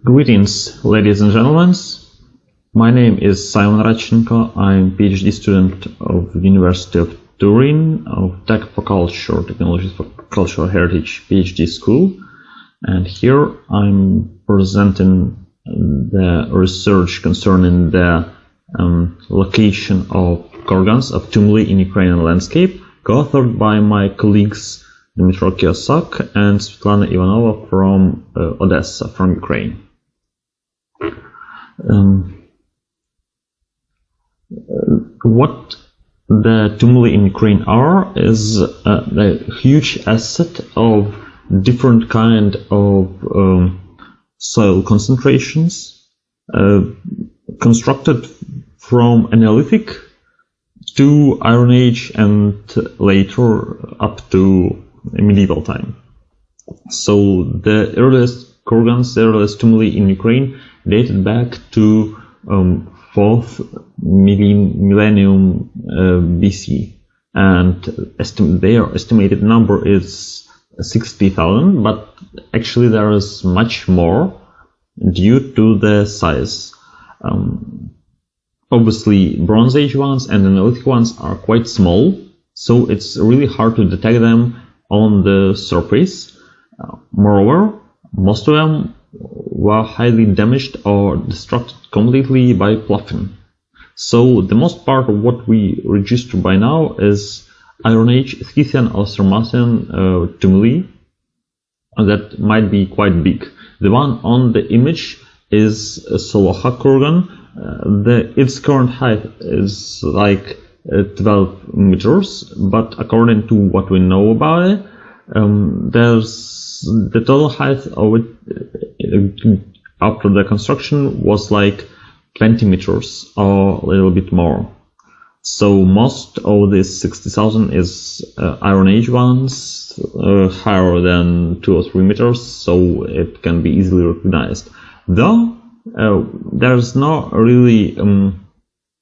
Greetings, ladies and gentlemen. My name is Simon Radchenko. I'm a PhD student of the University of Turin of Tech for Culture, Technologies for Cultural Heritage PhD School. And here I'm presenting the research concerning the location of Kurgans of Tumuli in Ukrainian landscape, co-authored by my colleagues Dmytro and Svetlana Ivanova from Odessa, from Ukraine. What the tumuli in Ukraine are is a huge asset of different kind of soil concentrations constructed from Eneolithic to Iron Age and later up to medieval time. So the earliest Kurgans, the earliest tumuli in Ukraine dated back to 4th millennium BC, and their estimated number is 60,000, but actually there is much more due to the size. Obviously, Bronze Age ones and Neolithic ones are quite small, so it's really hard to detect them on the surface. Moreover, most of them were highly damaged or destructed completely by ploughing. So the most part of what we register by now is Iron Age, Scythian or Sarmatian tumuli that might be quite big. The one on the image is a Solocha kurgan. Its current height is like 12 meters, but according to what we know about it, the total height of it after the construction was like 20 meters or a little bit more. So most of this 60,000 is Iron Age ones, higher than 2 or 3 meters, so it can be easily recognized. Though there's no really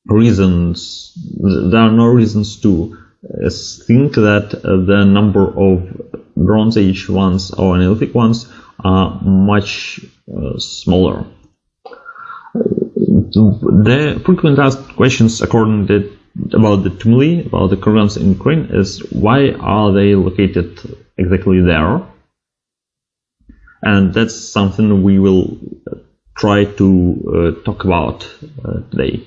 reasons. There are no reasons to think that the number of Bronze Age ones or Neolithic ones are much smaller. The frequent asked questions about the tumuli, about the Kurgans in Ukraine, is why are they located exactly there? And that's something we will try to talk about today.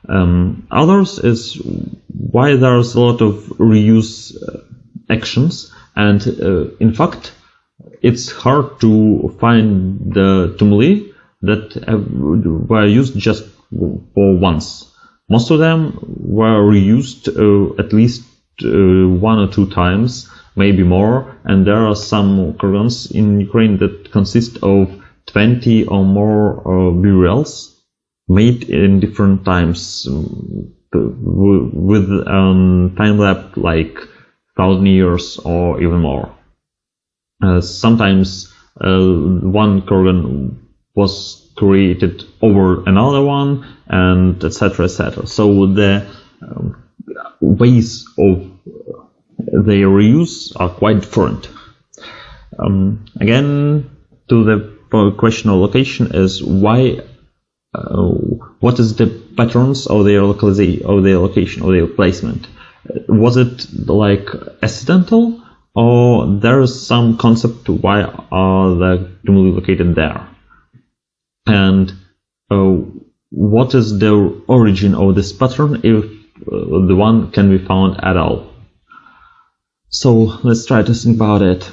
Others is why there's a lot of reuse actions, and in fact it's hard to find the tumuli that were used just for once. Most of them were reused at least 1 or 2 times, maybe more, and there are some Kurgans in Ukraine that consist of 20 or more burials made in different times with time lapse like 1,000 years or even more. Sometimes one kurgan was created over another one, and etc., etc. So the ways of their reuse are quite different. Again, to the question of location is why. What is the patterns of their localization, of their location, of their placement? Was it like accidental, or there is some concept why are the tumuli located there? And what is the origin of this pattern, if the one can be found at all? So let's try to think about it.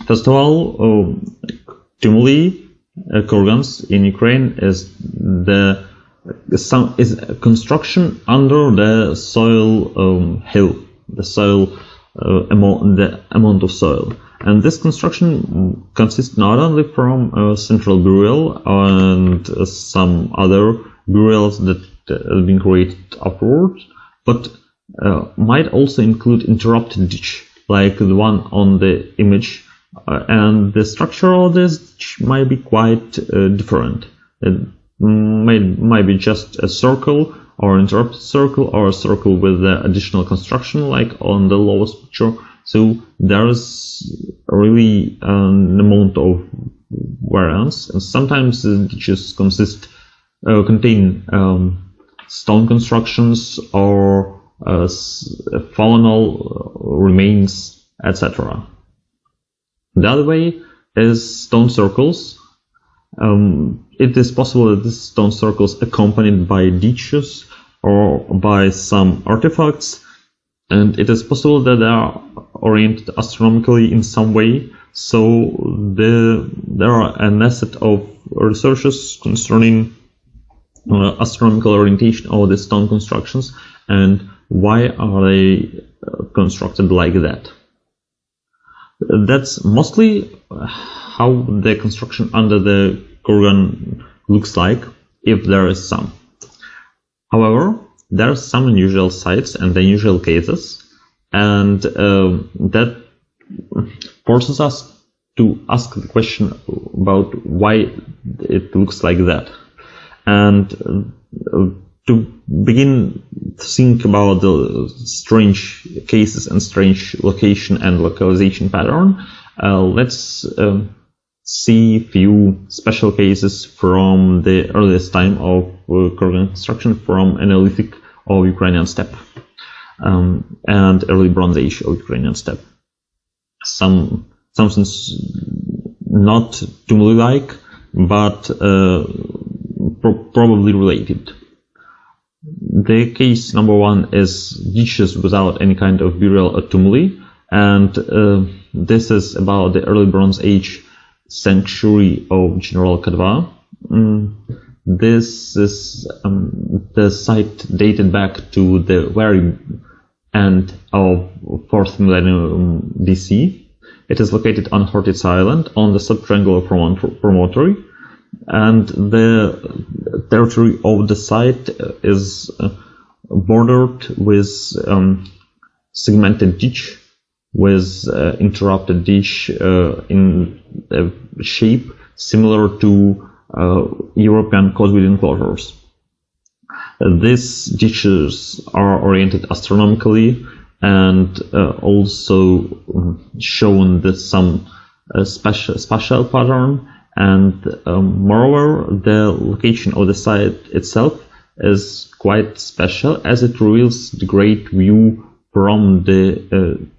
First of all, tumuli Kurgans in Ukraine is a construction under the soil hill, the soil the amount of soil, and this construction consists not only from central burial and some other burials that have been created afterwards, but might also include interrupted ditch, like the one on the image. And the structure of this might be quite different. It might be just a circle or interrupted circle, or a circle with additional construction like on the lowest picture. So there is really an amount of variance, and sometimes the ditches contain stone constructions or faunal remains, etc. The other way is stone circles. It is possible that these stone circles accompanied by ditches or by some artifacts, and it is possible that they are oriented astronomically in some way. So there are a set of researches concerning astronomical orientation of the stone constructions and why are they constructed like that. That's mostly how the construction under the kurgan looks like, if there is some. However, there are some unusual sites and unusual cases, and that forces us to ask the question about why it looks like that. And to begin to think about the strange cases and strange location and localization pattern, let's see a few special cases from the earliest time of kurgan construction from Eneolithic of Ukrainian Steppe and early Bronze Age of Ukrainian Steppe. Something not Tumuli-like, but probably related. The case number one is ditches without any kind of burial at Tumuli, and this is about the early Bronze Age sanctuary of Generalka. This is the site dated back to the very end of 4th millennium BC. It is located on Hortitz Island on the subtriangular promontory, and the territory of the site is bordered with segmented ditch, with interrupted ditch in a shape similar to European coastwheel enclosures. These ditches are oriented astronomically and also shown some spatial pattern, and moreover, the location of the site itself is quite special, as it reveals the great view from the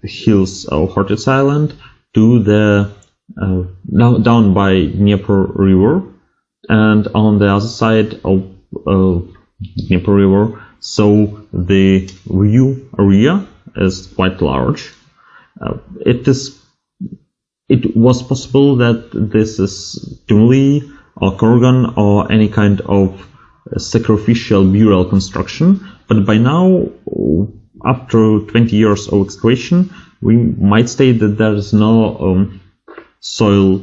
hills of Hortitz Island to the down by Dnieper River, and on the other side of Dnieper River, so the view area is quite large. It was possible that this is Tumuli or kurgan or any kind of sacrificial burial construction, but by now, after 20 years of excavation, we might state that there is no soil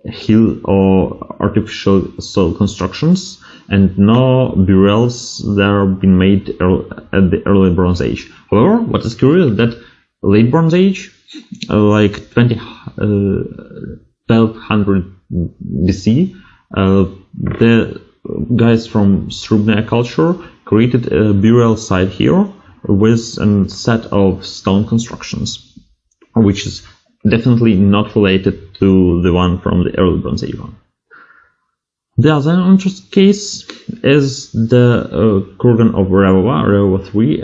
hill or artificial soil constructions, and no burials that have been made at the early Bronze Age. However, what is curious is that late Bronze Age, like 1200 BC, the guys from Srubna culture created a burial site here with a set of stone constructions, which is definitely not related to the one from the early Bronze Age one. The other interesting case is the kurgan of Revova 3.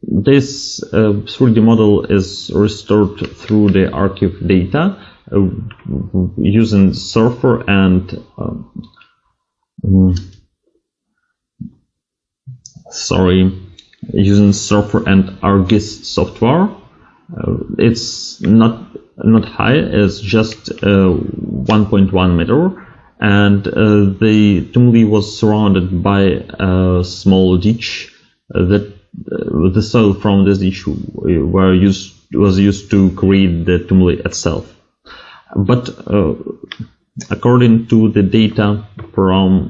This 3D model is restored through the archive data using Surfer and using Surfer and ArcGIS software. It's not high; it's just 1.1 meter. And the Tumuli was surrounded by a small ditch. That the soil from this ditch was used to create the Tumuli itself. But according to the data from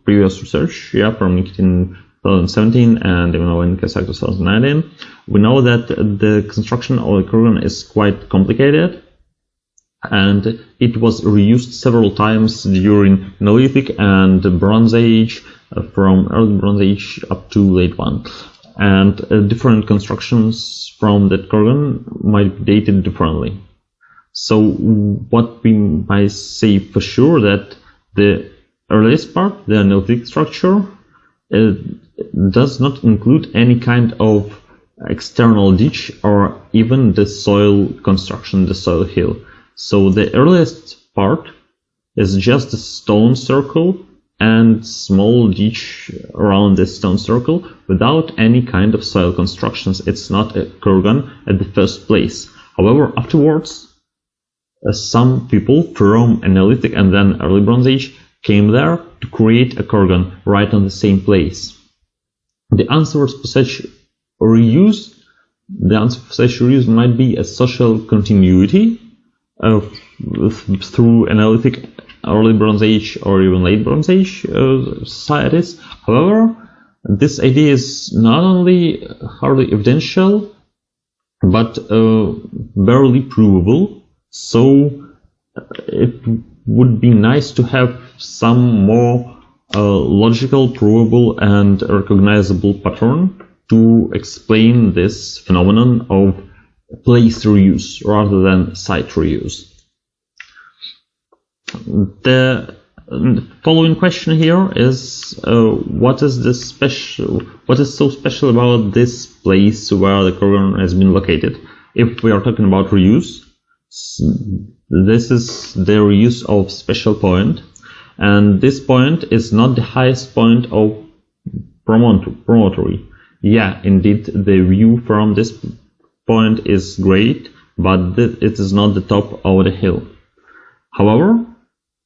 previous research, from Nikitin 2017 and Ivanova 2019, we know that the construction of the kurgan is quite complicated, and it was reused several times during Neolithic and Bronze Age, from early Bronze Age up to late one. And different constructions from that kurgan might be dated differently. So what we might say for sure that the earliest part, the Eneolithic structure, does not include any kind of external ditch or even the soil construction, the soil hill. So the earliest part is just a stone circle and small ditch around this stone circle without any kind of soil constructions. It's not a kurgan at the first place. However, afterwards, some people from Eneolithic and then early Bronze Age came there to create a kurgan right on the same place. The answer for such reuse, might be a social continuity through Eneolithic, early Bronze Age, or even late Bronze Age societies. However, this idea is not only hardly evidential, but barely provable. So it would be nice to have some more logical, provable, and recognizable pattern to explain this phenomenon of place reuse rather than site reuse. The following question here is what is so special about this place where the kurgan has been located? If we are talking about reuse, this is the reuse of special point, and this point is not the highest point of promontory. Yeah, indeed, the view from this point is great, but it is not the top of the hill. However,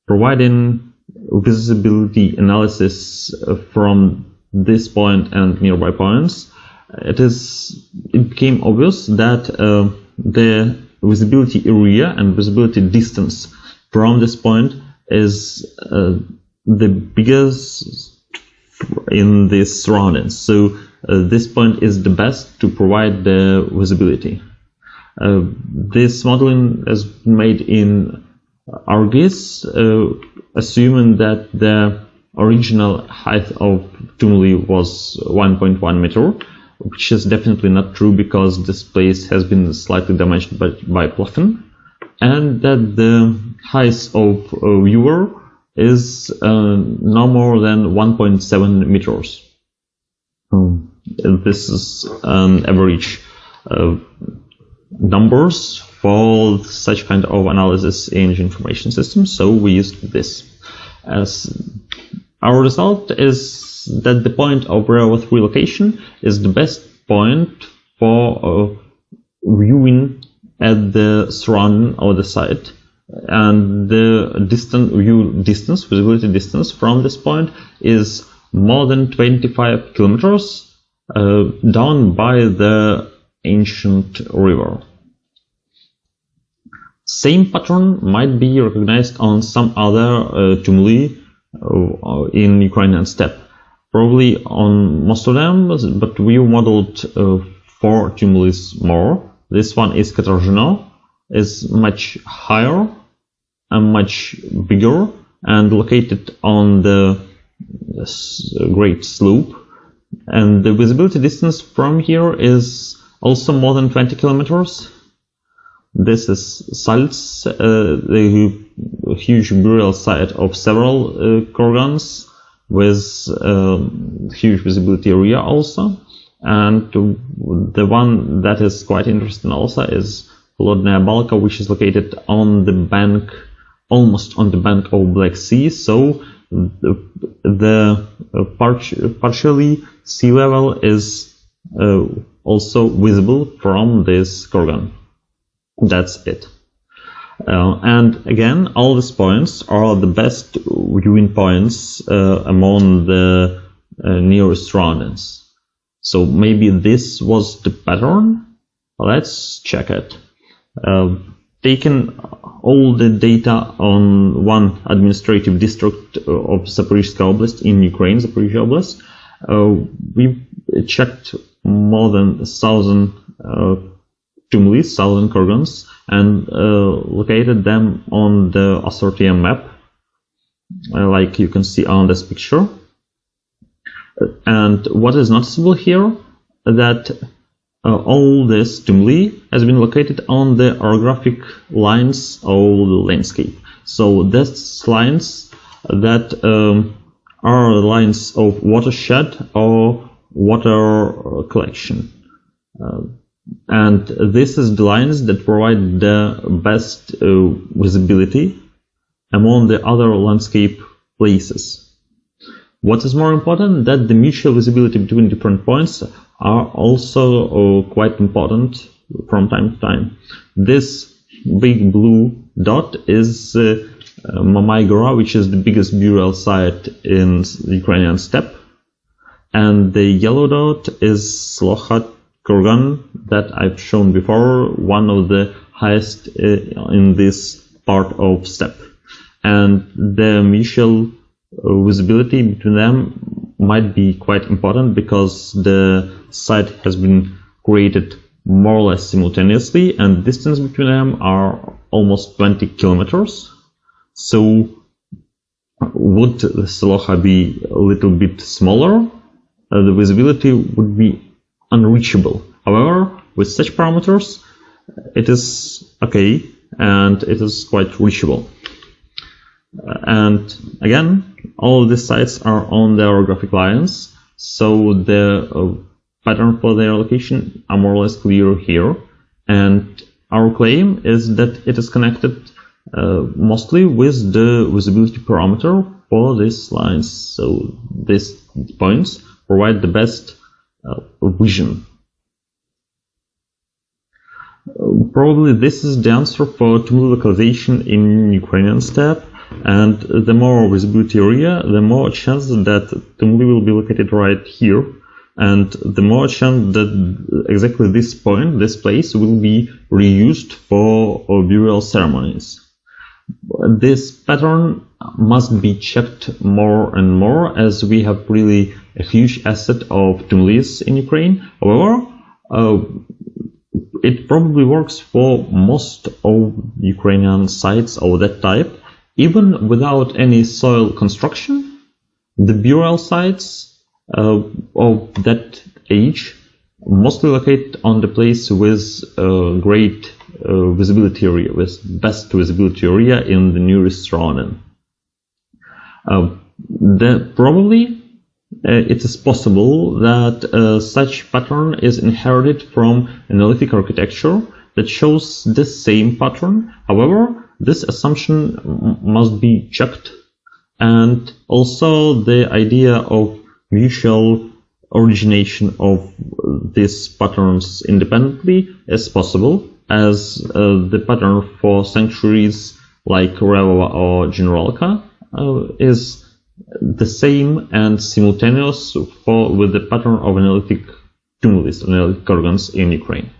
providing visibility analysis from this point and nearby points, it became obvious that the visibility area and visibility distance from this point is the biggest in the surroundings. So this point is the best to provide the visibility. This modeling is made in ArcGIS, assuming that the original height of Tumuli was 1.1 meter, which is definitely not true because this place has been slightly damaged by ploughing, and that the height of a viewer is no more than 1.7 meters. This is average numbers for such kind of analysis in information systems, so we used this. As our result is that the point of Revova 3 location is the best point for viewing at the surrounding of the site, and the visibility distance from this point is more than 25 kilometers down by the ancient river. Same pattern might be recognized on some other tumuli in Ukrainian Steppe. Probably on most of them, but we modeled 4 tumulis more. This one is Katarzyno, is much higher and much bigger and located on the great slope. And the visibility distance from here is also more than 20 kilometers. This is Salz, the huge burial site of several kurgans with huge visibility area also. And the one that is quite interesting also is Holodnaya Balka, which is located on the bank, almost on the bank of Black Sea. So the partially sea level is also visible from this kurgan. That's it. And again, all these points are the best viewing points among the nearest surroundings. So maybe this was the pattern. Let's check it. Taking all the data on one administrative district of Zaporizhzhia Oblast in Ukraine, Zaporizhzhia Oblast, we checked more than 1,000 tumulis, 1,000 kurgans, and located them on the ASRTM map, like you can see on this picture. And what is noticeable here, that all this tumuli has been located on the orographic lines of the landscape. So that's lines that are lines of watershed or water collection. And this is the lines that provide the best visibility among the other landscape places. What is more important, that the mutual visibility between different points are also quite important from time to time. This big blue dot is Mamai Gora, which is the biggest burial site in the Ukrainian steppe, and the yellow dot is Slocha Kurgan that I've shown before, one of the highest in this part of steppe. And the mutual visibility between them might be quite important because the site has been created more or less simultaneously, and distance between them are almost 20 kilometers. So would the Slocha be a little bit smaller, the visibility would be unreachable. However, with such parameters, it is okay and it is quite reachable. And again, all of these sites are on the orographic lines, so the pattern for their location are more or less clear here. And our claim is that it is connected mostly with the visibility parameter for these lines. So these points provide the best vision. Probably this is the answer for tumuli localization in Ukrainian steppe. And the more visibility area, the more chance that tumuli will be located right here, and the more chance that exactly this point, this place, will be reused for burial ceremonies. This pattern must be checked more and more, as we have really a huge asset of tumulis in Ukraine. However, it probably works for most of Ukrainian sites of that type. Even without any soil construction, the burial sites of that age mostly located on the place with great visibility area, with best visibility area in the nearest surrounding. Probably it is possible that such pattern is inherited from Eneolithic architecture that shows the same pattern. However, this assumption must be checked, and also the idea of mutual origination of these patterns independently is possible, as the pattern for sanctuaries like Revova or Generalka is the same and simultaneous with the pattern of Eneolithic tumulis, Eneolithic kurgans in Ukraine.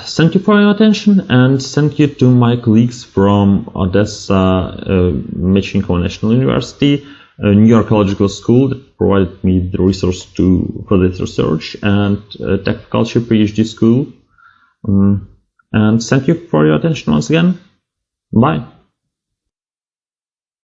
Thank you for your attention, and thank you to my colleagues from Odessa Radchenko National University, New York Archaeological School that provided me the resource for this research, and Tech Culture PhD School. And thank you for your attention once again. Bye.